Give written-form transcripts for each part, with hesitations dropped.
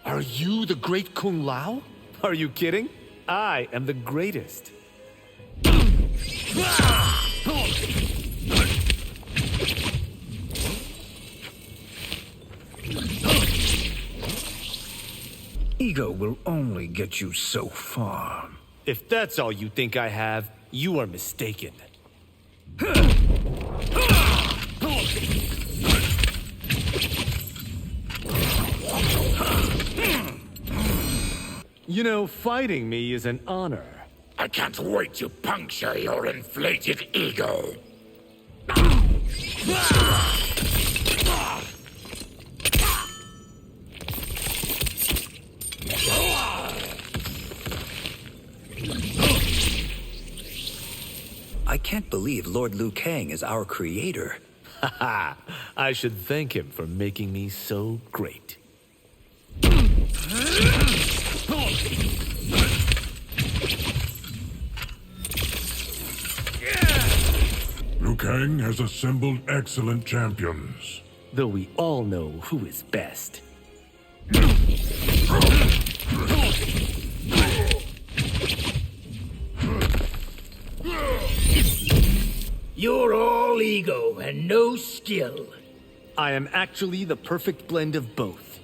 Are you the Great Kung Lao? Are you kidding? I am the greatest. Ego will only get you so far. If that's all you think I have, you are mistaken. You know, fighting me is an honor. I can't wait to puncture your inflated ego. I can't believe Lord Liu Kang is our creator. Haha, I should thank him for making me so great. Liu Kang has assembled excellent champions. Though we all know who is best. You're all ego and no skill. I am actually the perfect blend of both.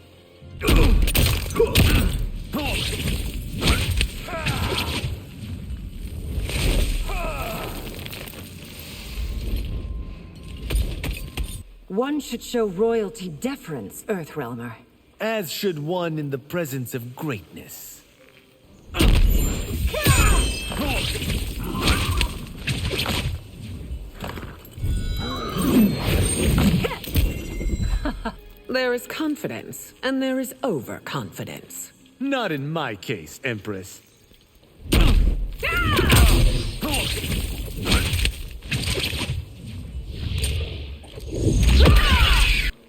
One should show royalty deference, Earthrealmer. As should one in the presence of greatness. There is confidence, and there is overconfidence. Not in my case, Empress.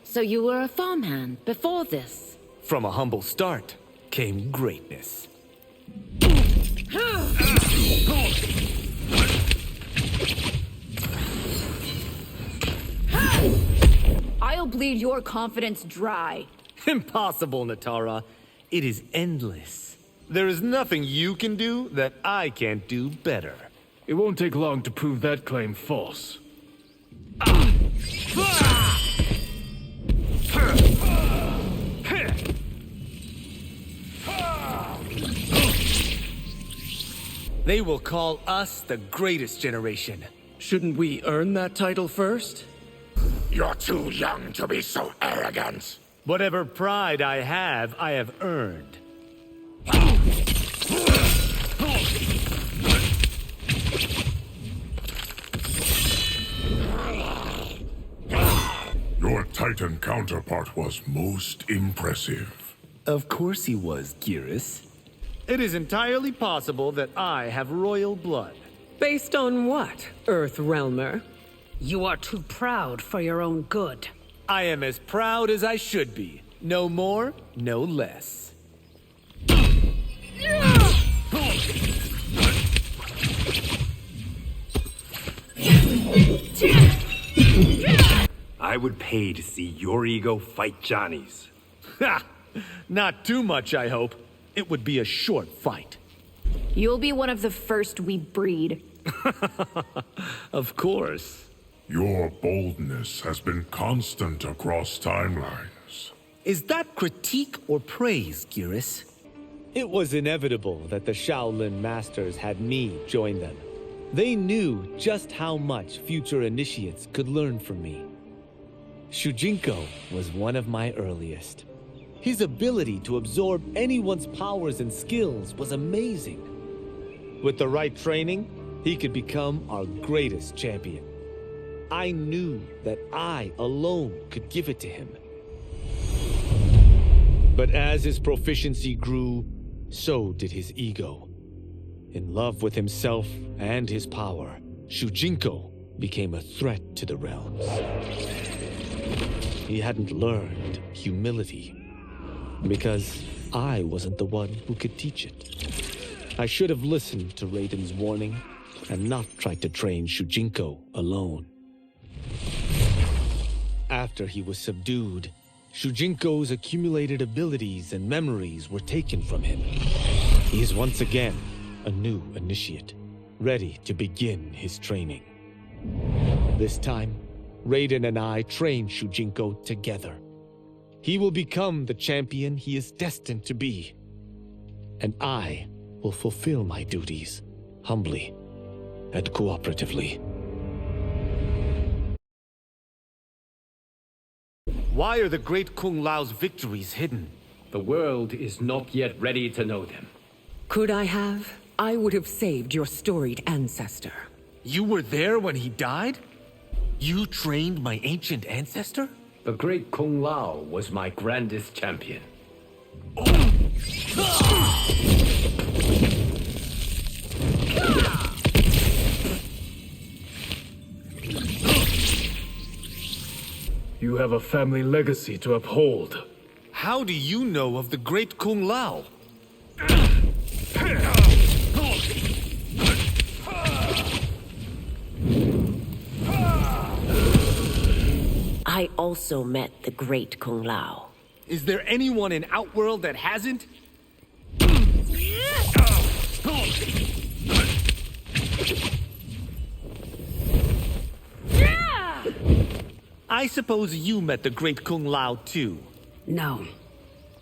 So you were a farmhand before this? From a humble start came greatness. I'll bleed your confidence dry. Impossible, Nitara. It is endless. There is nothing you can do that I can't do better. It won't take long to prove that claim false. They will call us the greatest generation. Shouldn't we earn that title first? You're too young to be so arrogant. Whatever pride I have earned. Your Titan counterpart was most impressive. Of course he was, Geras. It is entirely possible that I have royal blood. Based on what, Earthrealmer? You are too proud for your own good. I am as proud as I should be. No more, no less. I would pay to see your ego fight Johnny's. Ha! Not too much, I hope. It would be a short fight. You'll be one of the first we breed. Of course. Your boldness has been constant across timelines. Is that critique or praise, Geras? It was inevitable that the Shaolin Masters had me join them. They knew just how much future initiates could learn from me. Sujinko was one of my earliest. His ability to absorb anyone's powers and skills was amazing. With the right training, he could become our greatest champion. I knew that I alone could give it to him. But as his proficiency grew, so did his ego. In love with himself and his power, Sujinko became a threat to the realms. He hadn't learned humility, because I wasn't the one who could teach it. I should have listened to Raiden's warning and not tried to train Sujinko alone. After he was subdued, Sujinko's accumulated abilities and memories were taken from him. He is once again a new initiate, ready to begin his training. This time, Raiden and I train Sujinko together. He will become the champion he is destined to be. And I will fulfill my duties, humbly and cooperatively. Why are the Great Kung Lao's victories hidden? The world is not yet ready to know them. Could I have? I would have saved your storied ancestor. You were there when he died? You trained my ancient ancestor? The Great Kung Lao was my grandest champion. You have a family legacy to uphold. How do you know of the Great Kung Lao? I also met the Great Kung Lao. Is there anyone in Outworld that hasn't? I suppose you met the Great Kung Lao too. No.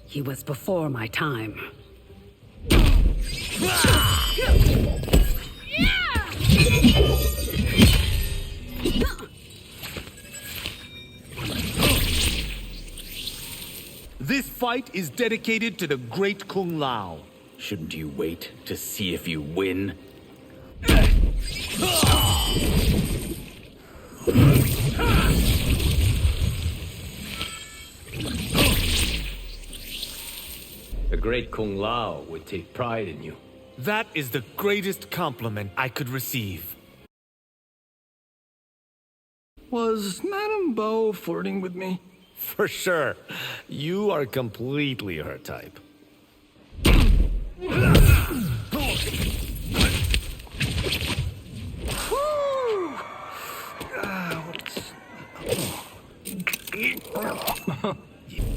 He was before my time. This fight is dedicated to the Great Kung Lao. Shouldn't you wait to see if you win? The Great Kung Lao would take pride in you. That is the greatest compliment I could receive. Was Madame Bo flirting with me? For sure. You are completely her type.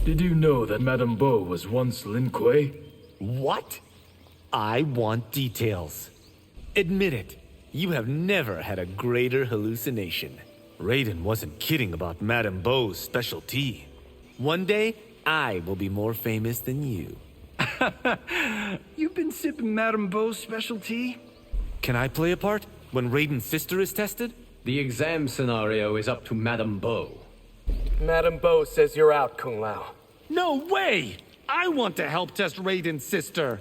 Did you know that Madame Bo was once Lin Kuei? What? I want details. Admit it, you have never had a greater hallucination. Raiden wasn't kidding about Madame Bo's special tea. One day, I will be more famous than you. You've been sipping Madame Bo's special tea? Can I play a part when Raiden's sister is tested? The exam scenario is up to Madame Bo. Madame Bo says you're out, Kung Lao. No way! I want to help test Raiden's sister.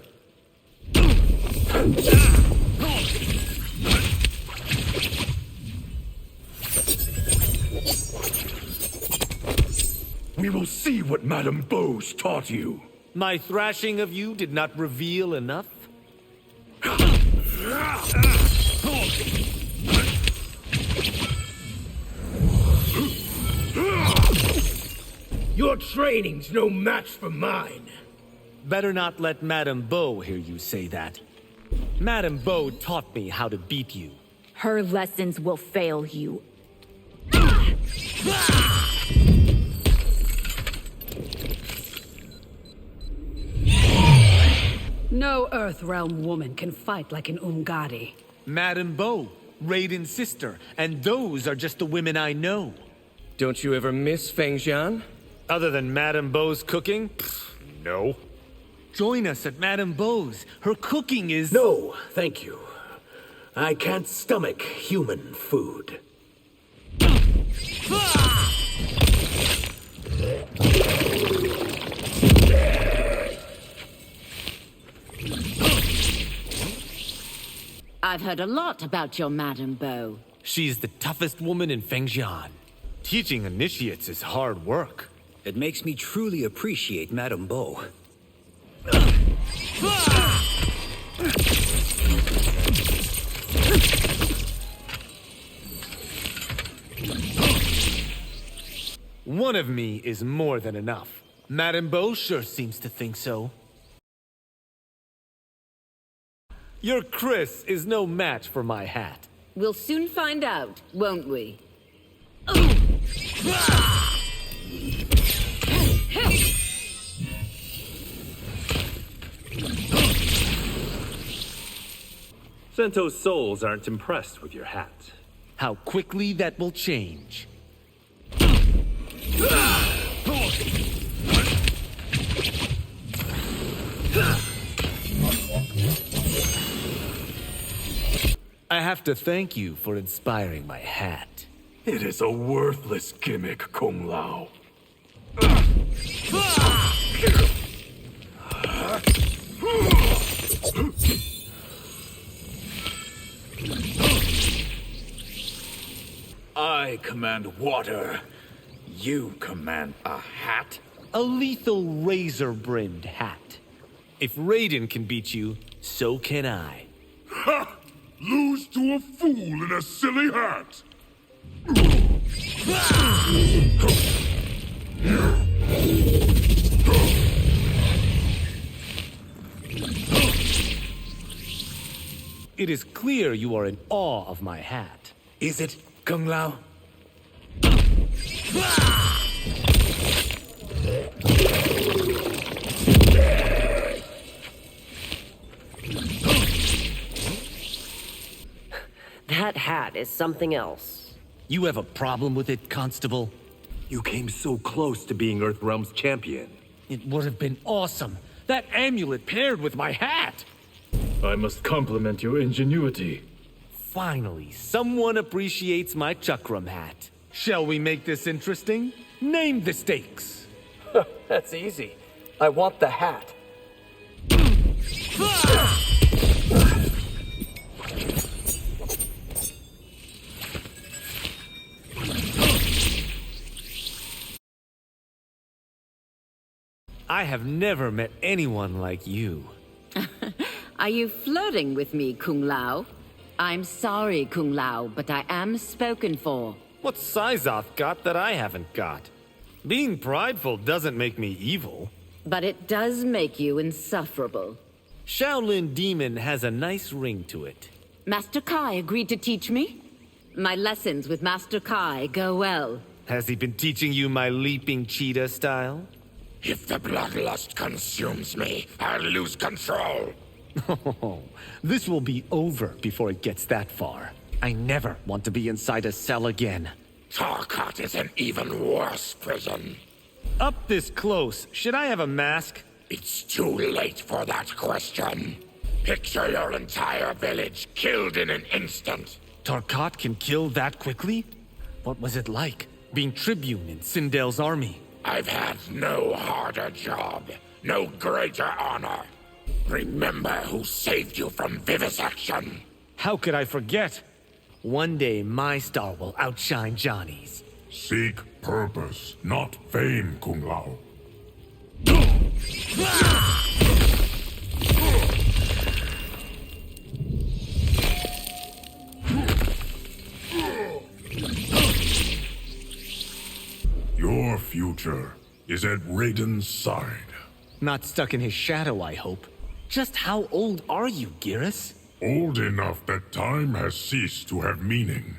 We will see what Madame Bo's taught you. My thrashing of you did not reveal enough? Your training's no match for mine. Better not let Madame Bo hear you say that. Madame Bo taught me how to beat you. Her lessons will fail you. No Earthrealm woman can fight like an Ungari. Madame Bo, Raiden's sister, and those are just the women I know. Don't you ever miss Feng Jian? Other than Madame Bo's cooking? No. Join us at Madame Bo's. Her cooking is... No, thank you. I can't stomach human food. I've heard a lot about your Madame Bo. She's the toughest woman in Fengjian. Teaching initiates is hard work. It makes me truly appreciate Madame Bo. One of me is more than enough. Madame Bo sure seems to think so. Your Chris is no match for my hat. We'll soon find out, won't we? Sento's souls aren't impressed with your hat. How quickly that will change. I have to thank you for inspiring my hat. It is a worthless gimmick, Kung Lao. I command water. You command a hat? A lethal razor-brimmed hat. If Raiden can beat you, so can I. Ha! Lose to a fool in a silly hat! It is clear you are in awe of my hat. Is it, Kung Lao? That hat is something else. You have a problem with it, Constable? You came so close to being Earthrealm's champion. It would have been awesome. That amulet paired with my hat. I must compliment your ingenuity. Finally, someone appreciates my chakram hat. Shall we make this interesting? Name the stakes. That's easy. I want the hat. I have never met anyone like you. Are you flirting with me, Kung Lao? I'm sorry, Kung Lao, but I am spoken for. What's Sizoth got that I haven't got? Being prideful doesn't make me evil. But it does make you insufferable. Shaolin Demon has a nice ring to it. Master Kai agreed to teach me? My lessons with Master Kai go well. Has he been teaching you my leaping cheetah style? If the bloodlust consumes me, I'll lose control. Oh, this will be over before it gets that far. I never want to be inside a cell again. Tarkat is an even worse prison. Up this close, should I have a mask? It's too late for that question. Picture your entire village killed in an instant. Tarkat can kill that quickly? What was it like, being tribune in Sindel's army? I've had no harder job, no greater honor. Remember who saved you from vivisection. How could I forget? One day my star will outshine Johnny's. Seek purpose, not fame, Kung Lao. Your future is at Raiden's side. Not stuck in his shadow, I hope. Just how old are you, Geras? Old enough that time has ceased to have meaning.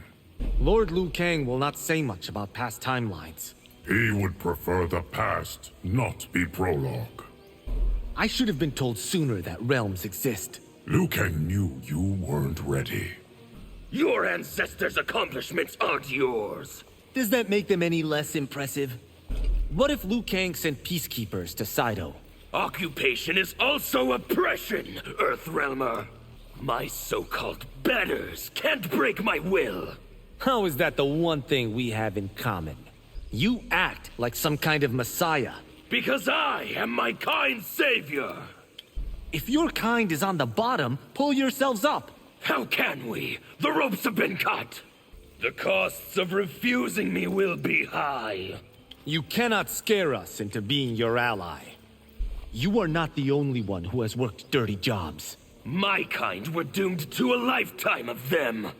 Lord Liu Kang will not say much about past timelines. He would prefer the past not be prologue. I should have been told sooner that realms exist. Liu Kang knew you weren't ready. Your ancestors' accomplishments aren't yours. Does that make them any less impressive? What if Liu Kang sent peacekeepers to Saido? Occupation is also oppression, Earthrealmer. My so-called betters can't break my will. How is that the one thing we have in common? You act like some kind of messiah. Because I am my kind savior. If your kind is on the bottom, pull yourselves up. How can we? The ropes have been cut. The costs of refusing me will be high. You cannot scare us into being your ally. You are not the only one who has worked dirty jobs. My kind were doomed to a lifetime of them.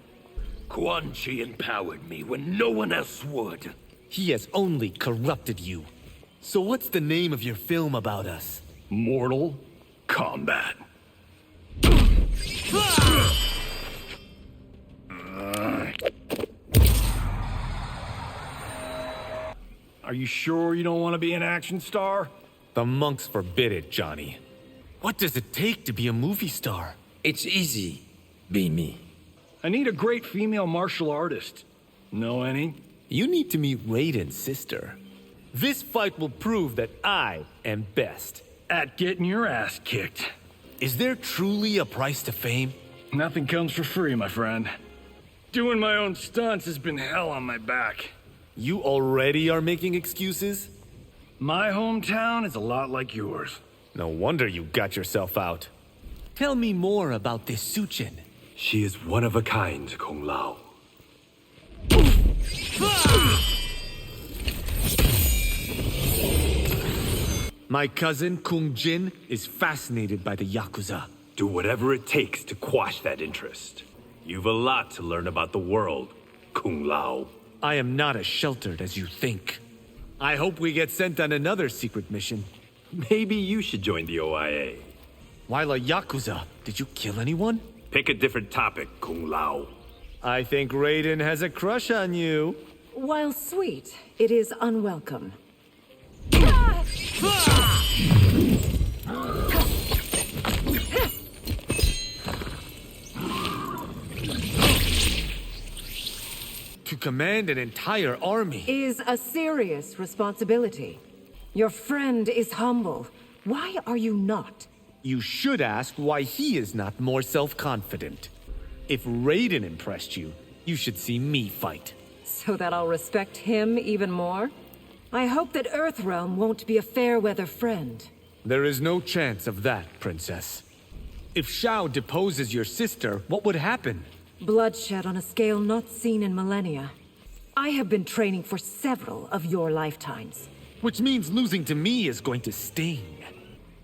Quan Chi empowered me when no one else would. He has only corrupted you. So what's the name of your film about us? Mortal Kombat. Are you sure you don't want to be an action star? The monks forbid it, Johnny. What does it take to be a movie star? It's easy. Be me. I need a great female martial artist. Know any? You need to meet Raiden's sister. This fight will prove that I am best. At getting your ass kicked. Is there truly a price to fame? Nothing comes for free, my friend. Doing my own stunts has been hell on my back. You already are making excuses? My hometown is a lot like yours. No wonder you got yourself out. Tell me more about this Sujin. She is one of a kind, Kung Lao. My cousin Kung Jin is fascinated by the Yakuza. Do whatever it takes to quash that interest. You've a lot to learn about the world, Kung Lao. I am not as sheltered as you think. I hope we get sent on another secret mission. Maybe you should join the OIA. While a Yakuza, did you kill anyone? Pick a different topic, Kung Lao. I think Raiden has a crush on you. While sweet, it is unwelcome. To command an entire army is a serious responsibility. Your friend is humble. Why are you not? You should ask why he is not more self-confident. If Raiden impressed you, you should see me fight. So that I'll respect him even more? I hope that Earthrealm won't be a fair-weather friend. There is no chance of that, Princess. If Shao deposes your sister, what would happen? Bloodshed on a scale not seen in millennia. I have been training for several of your lifetimes. Which means losing to me is going to sting.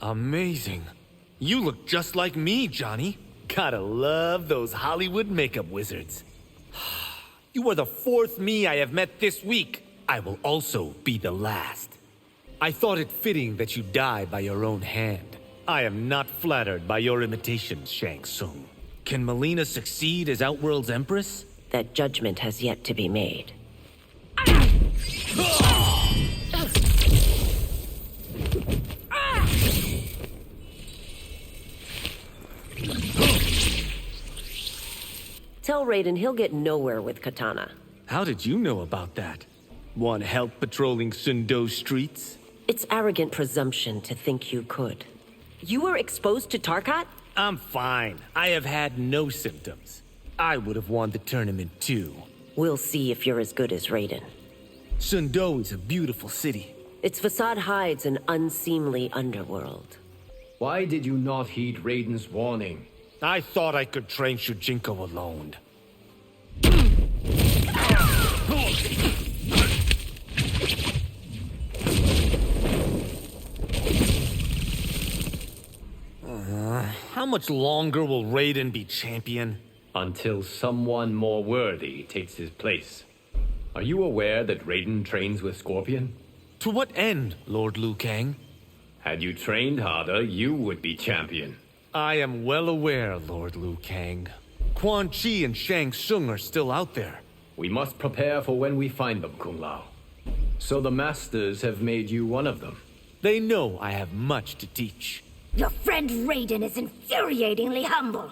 Amazing. You look just like me, Johnny. Gotta love those Hollywood makeup wizards. You are the fourth me I have met this week. I will also be the last. I thought it fitting that you die by your own hand. I am not flattered by your imitations, Shang Tsung. Can Mileena succeed as Outworld's Empress? That judgment has yet to be made. Tell Raiden he'll get nowhere with Kitana. How did you know about that? Want help patrolling Sindel streets? It's arrogant presumption to think you could. You were exposed to Tarkat? I'm fine. I have had no symptoms. I would have won the tournament too. We'll see if you're as good as Raiden. Sindel is a beautiful city. Its facade hides an unseemly underworld. Why did you not heed Raiden's warning? I thought I could train Sujinko alone. How much longer will Raiden be champion? Until someone more worthy takes his place. Are you aware that Raiden trains with Scorpion? To what end, Lord Liu Kang? Had you trained harder, you would be champion. I am well aware, Lord Liu Kang. Quan Chi and Shang Tsung are still out there. We must prepare for when we find them, Kung Lao. So the Masters have made you one of them. They know I have much to teach. Your friend Raiden is infuriatingly humble.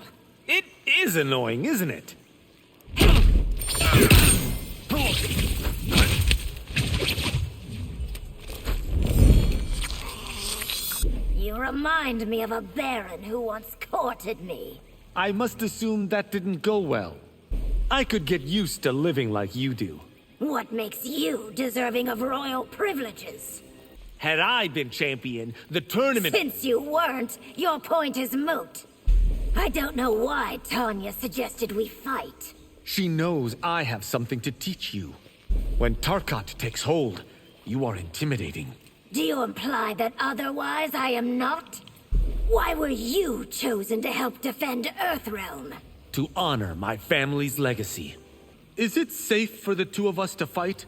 It is annoying, isn't it? You remind me of a baron who once courted me. I must assume that didn't go well. I could get used to living like you do. What makes you deserving of royal privileges? Had I been champion, the tournament— Since you weren't, your point is moot. I don't know why Tanya suggested we fight. She knows I have something to teach you. When Tarkat takes hold, you are intimidating. Do you imply that otherwise I am not? Why were you chosen to help defend Earthrealm? To honor my family's legacy. Is it safe for the two of us to fight?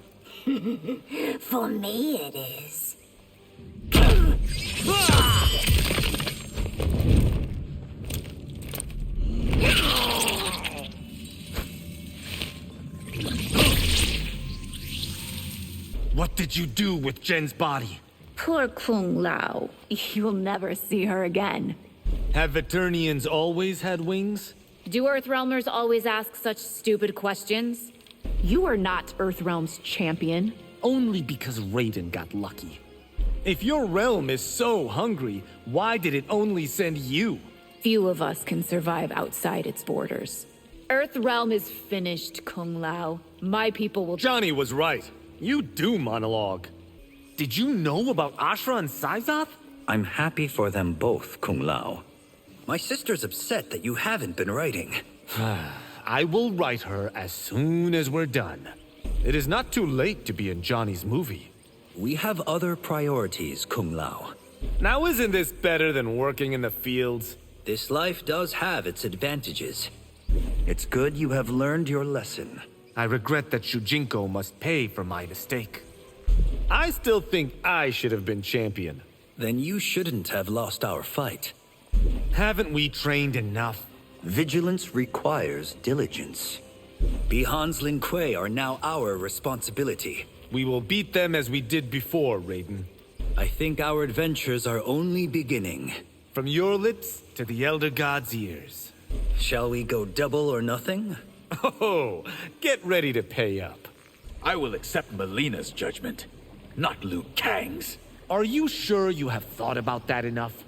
For me, it is. What did you do with Jen's body? Poor Kung Lao. You'll never see her again. Have Eternians always had wings? Do Earthrealmers always ask such stupid questions? You are not Earthrealm's champion. Only because Raiden got lucky. If your realm is so hungry, why did it only send you? Few of us can survive outside its borders. Earthrealm is finished, Kung Lao. My people will— Johnny was right. You do monologue. Did you know about Ashrah and Syzoth? I'm happy for them both, Kung Lao. My sister's upset that you haven't been writing. I will write her as soon as we're done. It is not too late to be in Johnny's movie. We have other priorities, Kung Lao. Now isn't this better than working in the fields? This life does have its advantages. It's good you have learned your lesson. I regret that Sujinko must pay for my mistake. I still think I should have been champion. Then you shouldn't have lost our fight. Haven't we trained enough? Vigilance requires diligence. Bihan's Lin Kuei are now our responsibility. We will beat them as we did before, Raiden. I think our adventures are only beginning. From your lips to the Elder God's ears. Shall we go double or nothing? Oh, get ready to pay up. I will accept Mileena's judgment, not Liu Kang's. Are you sure you have thought about that enough?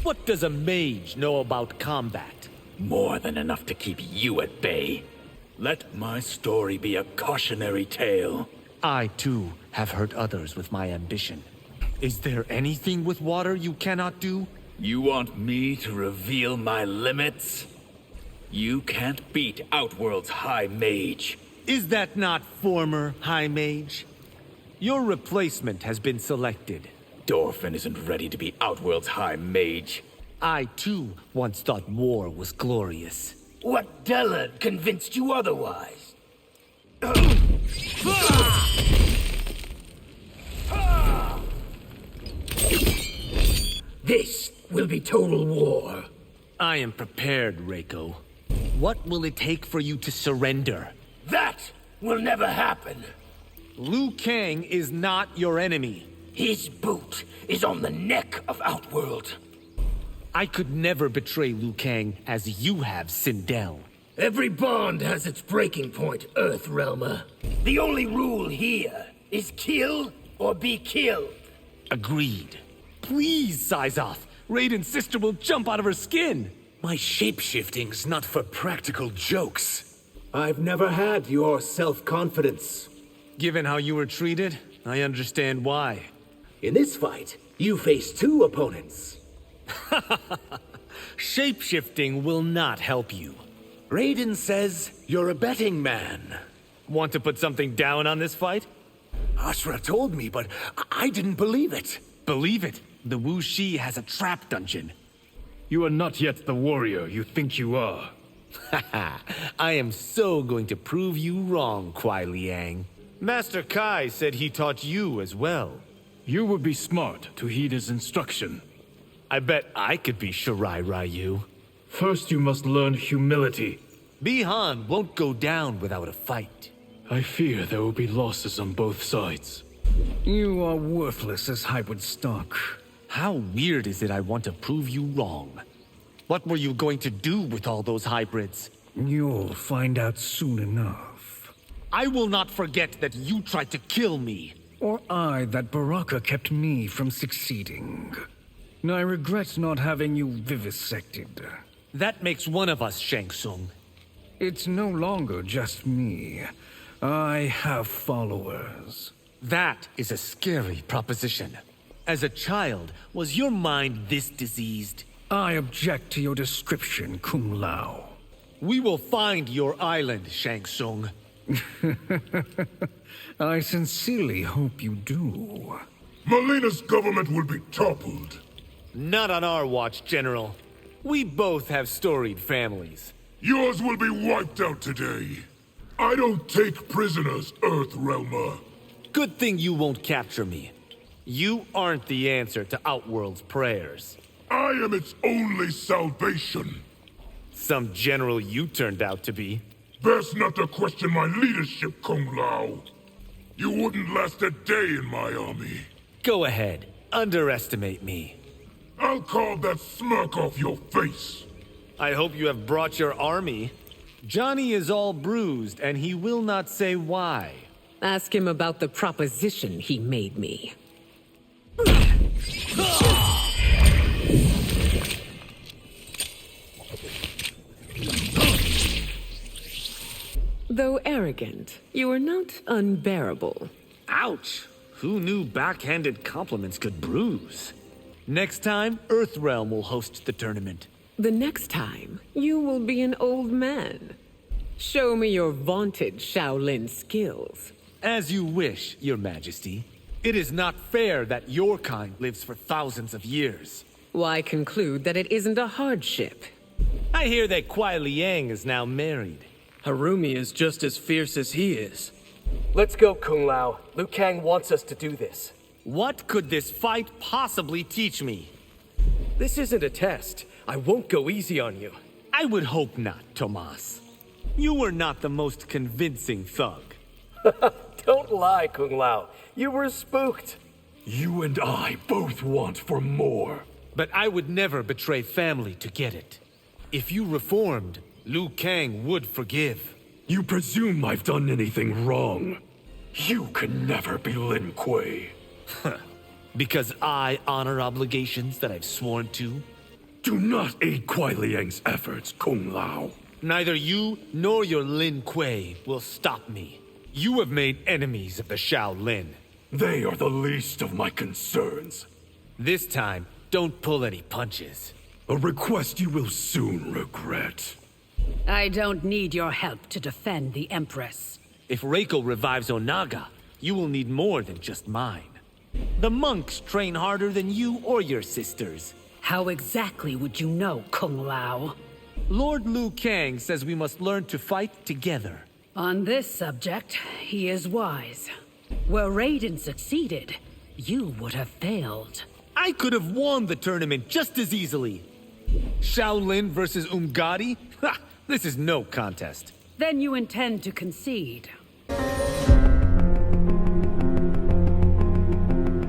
What does a mage know about combat? More than enough to keep you at bay. Let my story be a cautionary tale. I, too, have hurt others with my ambition. Is there anything with water you cannot do? You want me to reveal my limits? You can't beat Outworld's High Mage. Is that not former High Mage? Your replacement has been selected. Dorfin isn't ready to be Outworld's High Mage. I, too, once thought war was glorious. What dullard convinced you otherwise? This will be total war. I am prepared, Reiko. What will it take for you to surrender? That will never happen. Liu Kang is not your enemy. His boot is on the neck of Outworld. I could never betray Liu Kang as you have, Sindel. Every bond has its breaking point, Earthrealmer. The only rule here is kill or be killed. Agreed. Please, Syzoth. Raiden's sister will jump out of her skin. My shapeshifting's not for practical jokes. I've never had your self-confidence. Given how you were treated, I understand why. In this fight, you face two opponents. Shapeshifting will not help you. Raiden says you're a betting man. Want to put something down on this fight? Ashrah told me, but I didn't believe it. Believe it. The Wu Shi has a trap dungeon. You are not yet the warrior you think you are. I am so going to prove you wrong, Kuai Liang. Master Kai said he taught you as well. You would be smart to heed his instruction. I bet I could be Shirai Ryu. First you must learn humility. Bihan won't go down without a fight. I fear there will be losses on both sides. You are worthless as hybrid stock. How weird is it I want to prove you wrong? What were you going to do with all those hybrids? You'll find out soon enough. I will not forget that you tried to kill me. Or I that Baraka kept me from succeeding. I regret not having you vivisected. That makes one of us, Shang Tsung. It's no longer just me. I have followers. That is a scary proposition. As a child, was your mind this diseased? I object to your description, Kung Lao. We will find your island, Shang Tsung. I sincerely hope you do. Mileena's government will be toppled. Not on our watch, General. We both have storied families. Yours will be wiped out today. I don't take prisoners, Earthrealmer. Good thing you won't capture me. You aren't the answer to Outworld's prayers. I am its only salvation. Some general you turned out to be. Best not to question my leadership, Kung Lao. You wouldn't last a day in my army. Go ahead. Underestimate me. I'll carve that smirk off your face. I hope you have brought your army. Johnny is all bruised, and he will not say why. Ask him about the proposition he made me. Though arrogant, you are not unbearable. Ouch! Who knew backhanded compliments could bruise? Next time, Earthrealm will host the tournament. The next time, you will be an old man. Show me your vaunted Shaolin skills. As you wish, Your Majesty. It is not fair that your kind lives for thousands of years. Why conclude that it isn't a hardship? I hear that Kuai Liang is now married. Harumi is just as fierce as he is. Let's go, Kung Lao. Liu Kang wants us to do this. What could this fight possibly teach me? This isn't a test. I won't go easy on you. I would hope not, Tomas. You were not the most convincing thug. Don't lie, Kung Lao. You were spooked. You and I both want for more. But I would never betray family to get it. If you reformed, Liu Kang would forgive. You presume I've done anything wrong. You can never be Lin Kuei. Because I honor obligations that I've sworn to? Do not aid Kuai Liang's efforts, Kung Lao. Neither you nor your Lin Kuei will stop me. You have made enemies of the Shaolin. They are the least of my concerns. This time, don't pull any punches. A request you will soon regret. I don't need your help to defend the Empress. If Reiko revives Onaga, you will need more than just mine. The monks train harder than you or your sisters. How exactly would you know, Kung Lao? Lord Liu Kang says we must learn to fight together. On this subject, he is wise. Where Raiden succeeded, you would have failed. I could have won the tournament just as easily. Shaolin versus Umgadi? Ha! This is no contest. Then you intend to concede.